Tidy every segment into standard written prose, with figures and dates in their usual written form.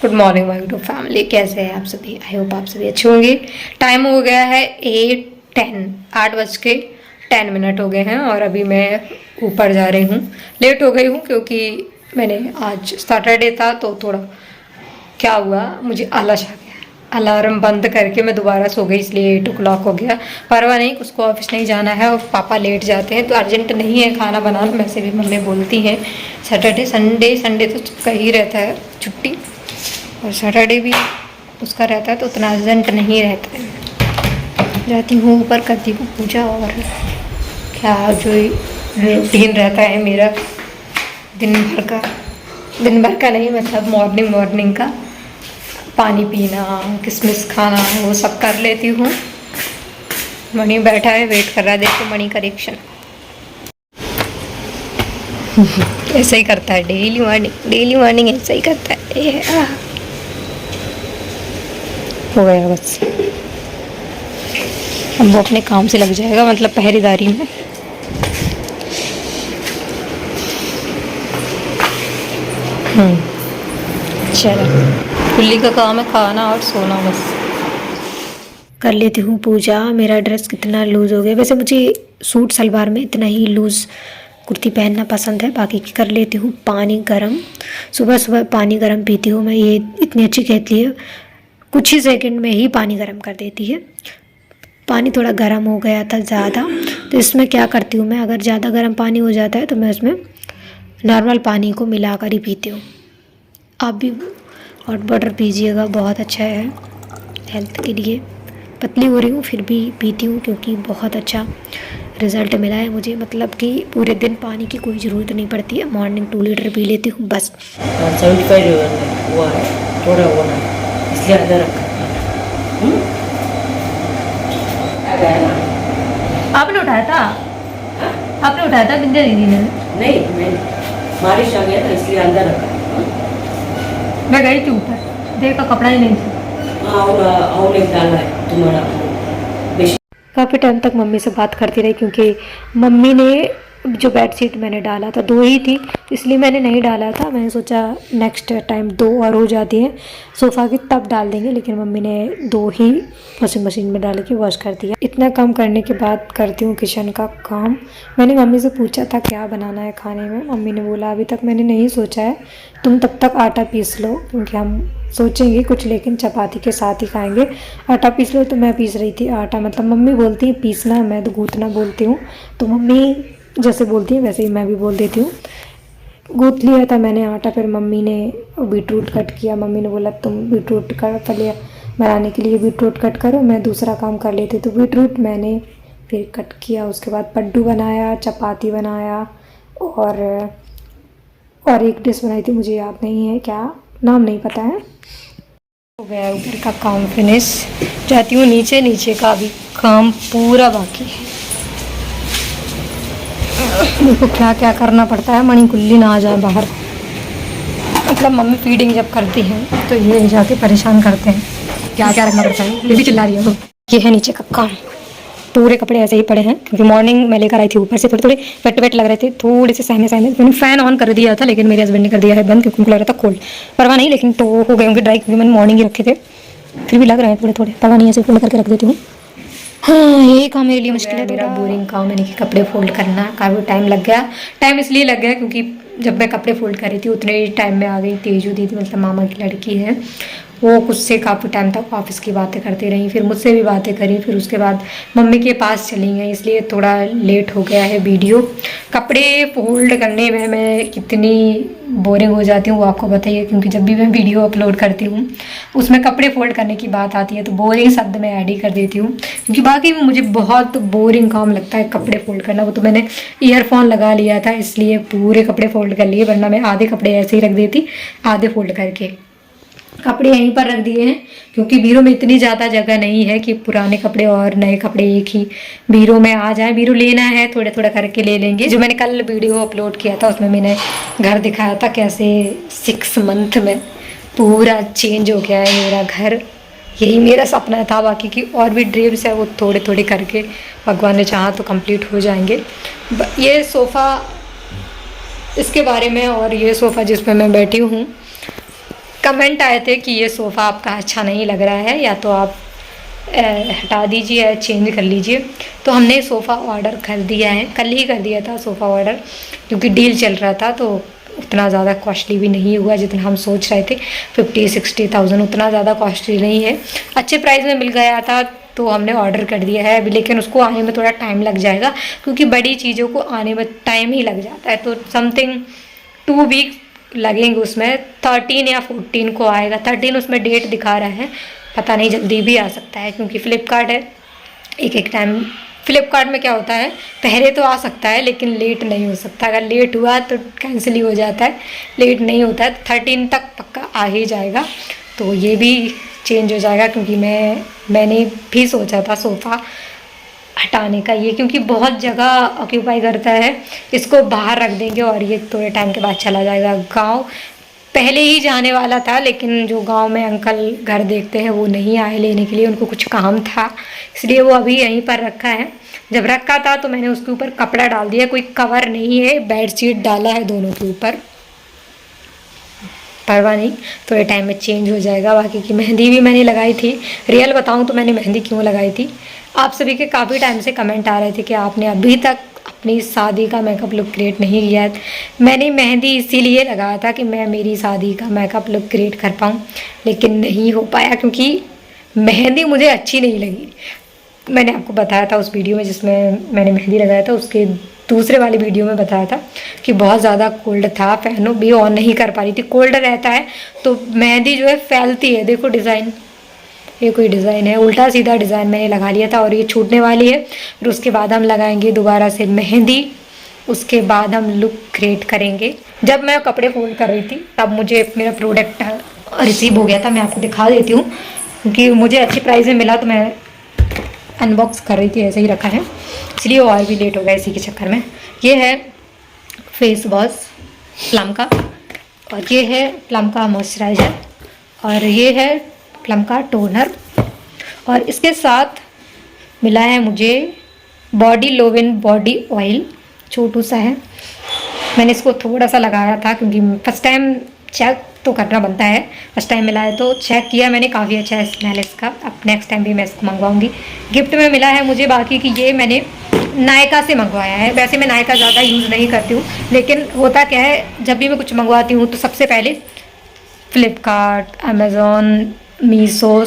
Good morning my YouTube family, कैसे हैं आप सभी। आई होप आप सभी अच्छे होंगे। टाइम हो गया है 8:10 हो गए हैं और अभी मैं ऊपर जा रही हूँ। लेट हो गई हूँ क्योंकि मैंने आज सैटरडे था तो थोड़ा क्या हुआ, मुझे आलस आ गया। अलार्म बंद करके मैं दोबारा सो गई, इसलिए 8 o'clock हो गया। परवाह नहीं, उसको ऑफिस नहीं जाना है और पापा लेट जाते हैं तो अर्जेंट नहीं है खाना बनाना। वैसे भी मम्मी बोलती हैं सैटरडे संडे तो सबका ही रहता है छुट्टी, और सैटरडे भी उसका रहता है तो उतना अर्जेंट नहीं रहता है। जाती हूँ ऊपर, करती हूँ पूजा और क्या जो रूटीन रहता है मेरा दिन भर का नहीं, मतलब मॉर्निंग का पानी पीना, किशमिश खाना, वो सब कर लेती हूँ। मणि बैठा है, वेट कर रहा है। देखो मणि का रिएक्शन ऐसा ही करता है डेली मॉर्निंग ऐसा ही करता है। हो गया बस, अब वो अपने काम से लग जाएगा, मतलब पहरेदारी में। चलो, कुल्ली का काम है खाना और सोना, बस कर लेती हूँ पूजा। मेरा ड्रेस कितना लूज़ हो गया, वैसे मुझे सूट सलवार में इतना ही लूज़ कुर्ती पहनना पसंद है। बाकी कर लेती हूँ पानी गर्म। सुबह पानी गर्म पीती हूँ मैं, ये इतनी अच्छी कहती है, कुछ ही सेकंड में ही पानी गर्म कर देती है। पानी थोड़ा गर्म हो गया था ज़्यादा, तो इसमें क्या करती हूँ मैं, अगर ज़्यादा गर्म पानी हो जाता है तो मैं उसमें नॉर्मल पानी को मिला कर ही पीती हूँ। आप भी हॉट वाटर पीजिएगा, बहुत अच्छा है हेल्थ के लिए। पतली हो रही हूँ फिर भी पीती हूँ क्योंकि बहुत अच्छा रिज़ल्ट मिला है मुझे, मतलब कि पूरे दिन पानी की कोई ज़रूरत नहीं पड़ती है। मॉर्निंग 2 लीटर पी लेती हूँ बस। 75 हुआ है, थोड़ा हुआ है, इसलिए आधा रखा। आपने उठाया था? आपने उठाया था बिंदिया दीदी ने? नहीं, मैं बारिश आ गया था इसलिए अंदर रखा। मैं गई थी ऊपर, देखा कपड़ा ही नहीं था। और एक डाला है तुम्हारा। काफ़ी टाइम तक मम्मी से बात करती रही क्योंकि मम्मी ने जो बेडशीट मैंने डाला था 2 ही थी, इसलिए मैंने नहीं डाला था। मैंने सोचा नेक्स्ट टाइम 2 और हो जाती हैं सोफ़ा की तब डाल देंगे, लेकिन मम्मी ने 2 ही वॉशिंग मशीन में डाल के वॉश कर दिया। इतना काम करने के बाद करती हूँ किचन का काम। मैंने मम्मी से पूछा था क्या बनाना है खाने में, मम्मी ने बोला अभी तक मैंने नहीं सोचा है, तुम तब तक आटा पीस लो, क्योंकि हम सोचेंगे कुछ लेकिन चपाती के साथ ही खाएंगे। आटा पीस लो, तो मैं पीस रही थी आटा, मतलब मम्मी बोलती है पीसना, मैं तो गूँथना बोलती हूँ, तो मम्मी जैसे बोलती है वैसे ही मैं भी बोल देती हूँ। गूँथ लिया था मैंने आटा, फिर मम्मी ने बीटरूट कट किया। मम्मी ने बोला तुम बीटरूट का फलिया बनाने के लिए बीटरूट कट करो, मैं दूसरा काम कर लेती। तो बीटरूट मैंने फिर कट किया, उसके बाद पड्डू बनाया, चपाती बनाया और एक डिश बनाई थी, मुझे याद नहीं है क्या नाम, नहीं पता है। हो गया ऊपर का काम फिनिश, जाती हूँ नीचे का भी काम पूरा बाकी है। देखो क्या क्या करना पड़ता है, मणि कुल्ली ना आ जाए बाहर, मतलब मम्मी फीडिंग जब करती हैं तो ये जाके परेशान करते हैं। क्या क्या रखना पड़ता है, ये भी चिल्ला रही है वो। ये है नीचे का काम, पूरे कपड़े ऐसे ही पड़े हैं क्योंकि मॉर्निंग मैं लेकर आई थी ऊपर से, थोड़े वेट लग रहे थे, थोड़े से सहमे मैंने फ़ैन ऑन कर दिया था, लेकिन मेरे हस्बैंड ने कर दिया है बंद क्योंकि उनको लग रहा था कोल्ड। परवाह नहीं, लेकिन तो हो गए होंगे ड्राई क्योंकि मैंने मॉर्निंग ही रखे थे, फिर भी लग रहे हैं थोड़े। परवाह नहीं, ऐसे फोल्ड करके रख देती हूँ। हाँ, यही काम मेरे लिए मुश्किल है, मेरा बोरिंग काम है कि कपड़े फोल्ड करना। काफ़ी टाइम लग गया, टाइम इसलिए लग गया क्योंकि जब मैं कपड़े फोल्ड कर रही थी उतने ही टाइम में आ गई तेजू दीदी, मतलब मामा की लड़की है, वो कुछ से काफ़ी टाइम तक ऑफिस की बातें करती रही, फिर मुझसे भी बातें करी, फिर उसके बाद मम्मी के पास चली गई, इसलिए थोड़ा लेट हो गया है वीडियो। कपड़े फोल्ड करने में मैं कितनी बोरिंग हो जाती हूँ वो आपको बताइए, क्योंकि जब भी मैं वीडियो अपलोड करती हूँ उसमें कपड़े फोल्ड करने की बात आती है तो बोरिंग शब्द मैं ऐड ही कर देती हूँ, क्योंकि बाकी मुझे बहुत बोरिंग काम लगता है कपड़े फोल्ड करना। वो तो मैंने ईयरफोन लगा लिया था इसलिए पूरे कपड़े फोल्ड कर लिए, वरना मैं आधे कपड़े ऐसे ही रख देती, आधे फोल्ड करके। कपड़े यहीं पर रख दिए हैं क्योंकि बीरो में इतनी ज़्यादा जगह नहीं है कि पुराने कपड़े और नए कपड़े एक ही बीरो में आ जाए। बीरो लेना है, थोड़ा थोड़ा करके ले लेंगे। जो मैंने कल वीडियो अपलोड किया था उसमें मैंने घर दिखाया था कैसे 6 मंथ में पूरा चेंज हो गया है मेरा घर। यही मेरा सपना था, बाकी की और भी ड्रीम्स है वो थोड़े थोड़े करके भगवान ने चाहा तो कंप्लीट हो जाएंगे। ये सोफ़ा, इसके बारे में, और ये सोफ़ा जिस पर मैं बैठी हूँ कमेंट आए थे कि ये सोफ़ा आपका अच्छा नहीं लग रहा है, या तो आप हटा दीजिए या चेंज कर लीजिए। तो हमने सोफ़ा ऑर्डर कर दिया है, कल ही कर दिया था सोफ़ा ऑर्डर, क्योंकि डील चल रहा था तो उतना ज़्यादा कॉस्टली भी नहीं हुआ जितना हम सोच रहे थे। 50-60,000 उतना ज़्यादा कॉस्टली नहीं है, अच्छे प्राइस में मिल गया था तो हमने ऑर्डर कर दिया है अभी। लेकिन उसको आने में थोड़ा टाइम लग जाएगा, क्योंकि बड़ी चीज़ों को आने में टाइम ही लग जाता है, तो समथिंग 2 वीक लगेंगे उसमें। 13 या 14 को आएगा, 13 उसमें डेट दिखा रहा है, पता नहीं जल्दी भी आ सकता है, क्योंकि फ्लिपकार्ट है। एक टाइम फ्लिपकार्ट में क्या होता है, पहले तो आ सकता है लेकिन लेट नहीं हो सकता। अगर लेट हुआ तो कैंसिल ही हो जाता है, लेट नहीं होता है। 13 तक पक्का आ ही जाएगा, तो ये भी चेंज हो जाएगा, क्योंकि मैंने भी सोचा था सोफ़ा हटाने का ये, क्योंकि बहुत जगह ऑक्यूपाई करता है। इसको बाहर रख देंगे और ये थोड़े टाइम के बाद चला जाएगा गांव। पहले ही जाने वाला था, लेकिन जो गांव में अंकल घर देखते हैं वो नहीं आए लेने के लिए, उनको कुछ काम था, इसलिए वो अभी यहीं पर रखा है। जब रखा था तो मैंने उसके ऊपर कपड़ा डाल दिया, कोई कवर नहीं है, बेडशीट डाला है दोनों के ऊपर। परवाह नहीं, थोड़े टाइम में चेंज हो जाएगा। बाकी की मेहंदी भी मैंने लगाई थी। रियल बताऊं तो मैंने मेहंदी क्यों लगाई थी, आप सभी के काफ़ी टाइम से कमेंट आ रहे थे कि आपने अभी तक अपनी शादी का मेकअप लुक क्रिएट नहीं किया है। मैंने मेहंदी इसीलिए लगाया था कि मैं मेरी शादी का मेकअप लुक क्रिएट कर पाऊँ, लेकिन नहीं हो पाया, क्योंकि मेहंदी मुझे अच्छी नहीं लगी। मैंने आपको बताया था उस वीडियो में जिसमें मैंने मेहंदी लगाया था, उसके दूसरे वाली वीडियो में बताया था कि बहुत ज़्यादा कोल्ड था, फैन भी ऑन नहीं कर पा रही थी। कोल्ड रहता है तो मेहंदी जो है फैलती है। देखो डिज़ाइन, ये कोई डिज़ाइन है, उल्टा सीधा डिज़ाइन मैंने लगा लिया था और ये छूटने वाली है। फिर उसके बाद हम लगाएंगे दोबारा से मेहंदी, उसके बाद हम लुक क्रिएट करेंगे। जब मैं कपड़े फोल्ड कर रही थी तब मुझे मेरा प्रोडक्ट रिसीव हो गया था, मैं आपको दिखा देती हूँ, क्योंकि मुझे अच्छी प्राइस में मिला तो मैं अनबॉक्स कर रही थी, ऐसे ही रखा है, इसलिए और भी लेट हो गया इसी के चक्कर में। ये है फेस वॉश प्लम का, और ये है प्लम का मॉइस्चराइज़र, और ये है प्लम का टोनर, और इसके साथ मिला है मुझे बॉडी लोवन बॉडी ऑयल, छोटू सा है। मैंने इसको थोड़ा सा लगाया था क्योंकि फर्स्ट टाइम चेक तो करना बनता है, फर्स्ट टाइम मिला है तो चेक किया मैंने, काफ़ी अच्छा है स्मेल इसका। अब नेक्स्ट टाइम भी मैं इसको मंगवाऊंगी। गिफ्ट में मिला है मुझे बाकी की, ये मैंने नायका से मंगवाया है। वैसे मैं नायका ज़्यादा यूज़ नहीं करती हूँ, लेकिन होता क्या है जब भी मैं कुछ मंगवाती हूँ तो सबसे पहले फ्लिपकार्ट, अमेज़ॉन, मीशो,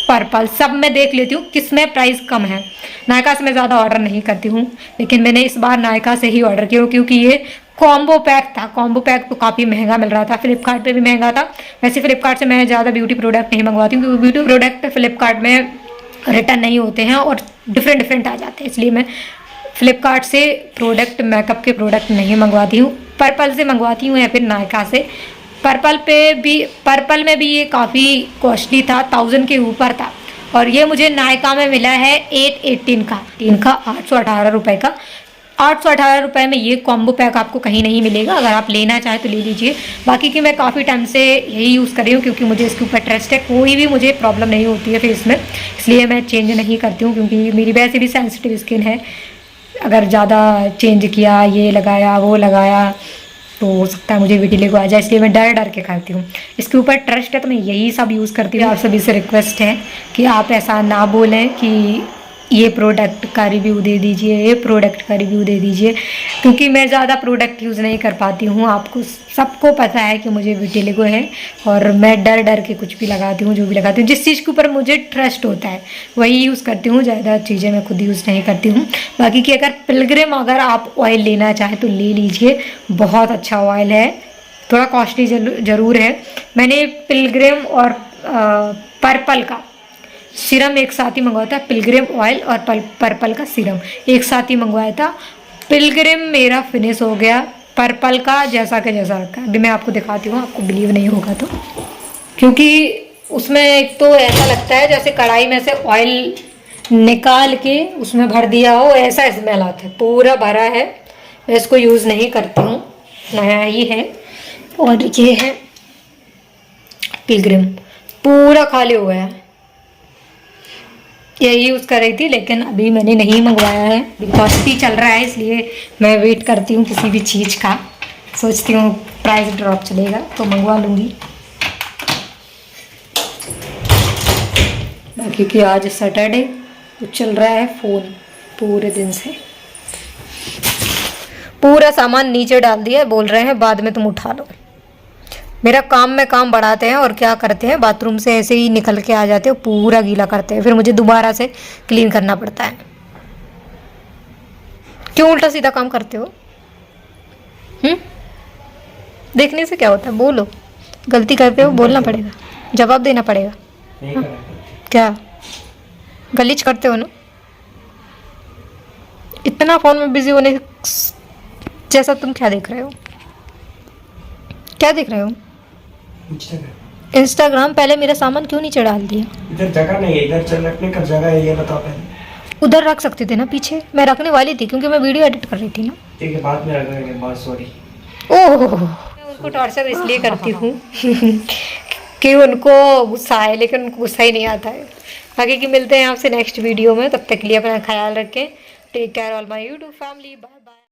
पर्पल सब में देख लेती हूँ किस में प्राइस कम है। नायका से मैं ज़्यादा ऑर्डर नहीं करती हूँ, लेकिन मैंने इस बार नायका से ही ऑर्डर किया, क्योंकि ये कॉम्बो पैक था। कॉम्बो पैक तो काफ़ी महंगा मिल रहा था, फ्लिपकार्ट पे भी महंगा था। वैसे फ्लिपकार्ट से मैं ज़्यादा ब्यूटी प्रोडक्ट नहीं मंगवाती हूँ, क्योंकि ब्यूटी प्रोडक्ट फ्लिपकार्ट में रिटर्न नहीं होते हैं और डिफरेंट आ जाते हैं, इसलिए मैं फ्लिपकार्ट से प्रोडक्ट, मेकअप के प्रोडक्ट नहीं मंगवाती हूँ। पर्पल से मंगवाती हूँ या फिर नायका से। पर्पल में भी ये काफ़ी कॉस्टली था, 1000 के ऊपर था, और ये मुझे नायका में मिला है 818 का 818 रुपये का। 818 रुपये में ये कॉम्बो पैक आपको कहीं नहीं मिलेगा, अगर आप लेना चाहें तो ले लीजिए। बाकी की मैं काफ़ी टाइम से यही यूज़ कर रही हूँ, क्योंकि मुझे इसके ऊपर ट्रस्ट है, कोई भी मुझे प्रॉब्लम नहीं होती है फेस में, इसलिए मैं चेंज नहीं करती हूँ, क्योंकि मेरी वैसे भी सेंसिटिव स्किन है। अगर ज़्यादा चेंज किया, ये लगाया वो लगाया, तो हो सकता है मुझे विटिलिगो आ जाए, इसलिए मैं डर के खाती हूँ। इसके ऊपर ट्रस्ट है तो मैं यही सब यूज़ करती हूँ। आप सभी से रिक्वेस्ट है कि आप ऐसा ना बोलें कि ये प्रोडक्ट का रिव्यू दे दीजिए, ये प्रोडक्ट का रिव्यू दे दीजिए, क्योंकि मैं ज़्यादा प्रोडक्ट यूज़ नहीं कर पाती हूँ। आपको सबको पता है कि मुझे विटिलिगो है, और मैं डर के कुछ भी लगाती हूँ, जो भी लगाती हूँ, जिस चीज़ के ऊपर मुझे ट्रस्ट होता है वही यूज़ करती हूँ। ज़्यादा चीज़ें मैं खुद यूज़ नहीं करती हूँ। बाकी की अगर पिलग्रिम अगर आप ऑयल लेना चाहें तो ले लीजिए, बहुत अच्छा ऑयल है, थोड़ा कॉस्टली ज़रूर है। मैंने पिलग्रिम और पर्पल का सीरम एक साथ ही मंगवाया था, पिलग्रिम ऑयल और पर्पल का सीरम एक साथ ही मंगवाया था। पिलग्रिम मेरा फिनिश हो गया, पर्पल का जैसा का जैसा रखा। अभी मैं आपको दिखाती हूँ, आपको बिलीव नहीं होगा तो, क्योंकि उसमें एक तो ऐसा लगता है जैसे कढ़ाई में से ऑयल निकाल के उसमें भर दिया हो, ऐसा स्मेल आता है। पूरा भरा है, मैं इसको यूज़ नहीं करती हूँ, नया ही है। और ये है पिलग्रिम, पूरा खाली हुआ है, यही यूज़ कर रही थी, लेकिन अभी मैंने नहीं मंगवाया है, कॉस्टली चल रहा है, इसलिए मैं वेट करती हूँ किसी भी चीज़ का। सोचती हूँ प्राइस ड्रॉप चलेगा तो मंगवा लूँगी। क्योंकि आज सैटरडे तो चल रहा है फ़ोन पूरे दिन से। पूरा सामान नीचे डाल दिया है, बोल रहे हैं बाद में तुम उठा लो। मेरा काम में काम बढ़ाते हैं और क्या करते हैं, बाथरूम से ऐसे ही निकल के आ जाते हो, पूरा गीला करते हैं, फिर मुझे दोबारा से क्लीन करना पड़ता है। क्यों उल्टा सीधा काम करते हो? देखने से क्या होता है? बोलो, गलती करते हो बोलना पड़ेगा, जवाब देना पड़ेगा। नहीं करा। क्या गलीच करते हो ना? इतना फोन में बिजी होने जैसा तुम क्या देख रहे हो? क्या देख रहे हो? इंस्टाग्राम। पहले मेरा सामान क्यों नीचे डाल दिया? इधर जगह नहीं है, इधर चल रखने का जगह है, ये बताओ पहले। उधर रख सकते थे ना पीछे, मैं रखने वाली थी क्योंकि मैं वीडियो एडिट कर रही थी ना। ठीक है, बाद में रखेंगे, बहुत सॉरी। ओह, मैं उसको टॉर्चर इसलिए करती हूँ कि उनको गुस्सा आए, लेकिन उनको गुस्सा ही नहीं आता है। बाकी की मिलते हैं आपसे नेक्स्ट वीडियो में, तब तक के लिए अपना ख्याल रखें। Take care all my YouTube family, bye bye.